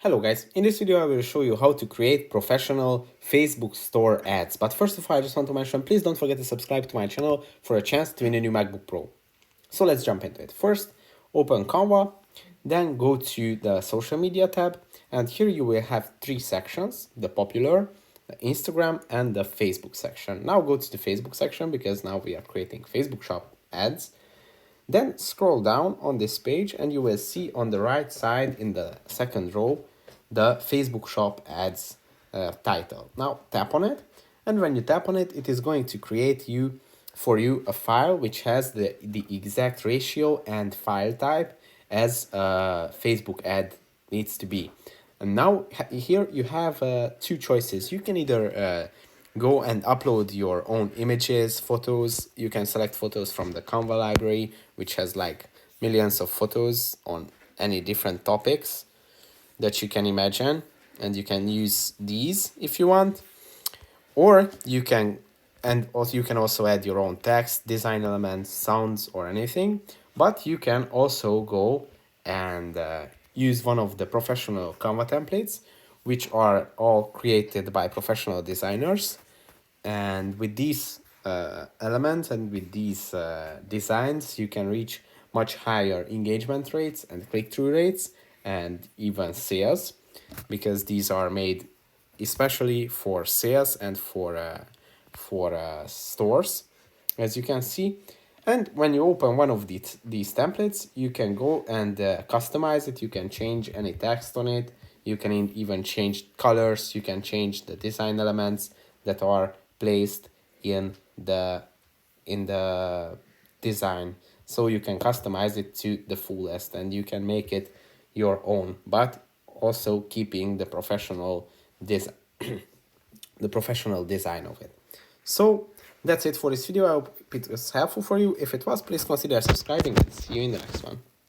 Hello guys, in this video I will show you how to create professional Facebook store ads. But first of all, I just want to mention, please don't forget to subscribe to my channel for a chance to win a new MacBook Pro. So let's jump into it. First, open Canva, then go to the social media tab, and here you will have three sections: the popular, the Instagram, and the Facebook section. Now go to the Facebook section because now we are creating Facebook shop ads. Then scroll down on this page and you will see on the right side in the second row the Facebook shop ads title. Now tap on it, and when you tap on it, it is going to create for you a file which has the exact ratio and file type as a Facebook ad needs to be. And now here you have two choices. You can either go and upload your own images, photos. You can select photos from the Canva library, which has like millions of photos on any different topics that you can imagine, and you can use these if you want. Or you can also add your own text, design elements, sounds, or anything. But you can also go and use one of the professional Canva templates, which are all created by professional designers. And with these elements and with these designs, you can reach much higher engagement rates and click-through rates and even sales, because these are made especially for sales and for stores, as you can see. And when you open one of these templates, you can go and customize it. You can change any text on it. You can even change colors. You can change the design elements that are placed in the design. So you can customize it to the fullest and you can make it your own, but also keeping the professional design of it. So that's it for this video. I hope it was helpful for you. If it was, please consider subscribing and see you in the next one.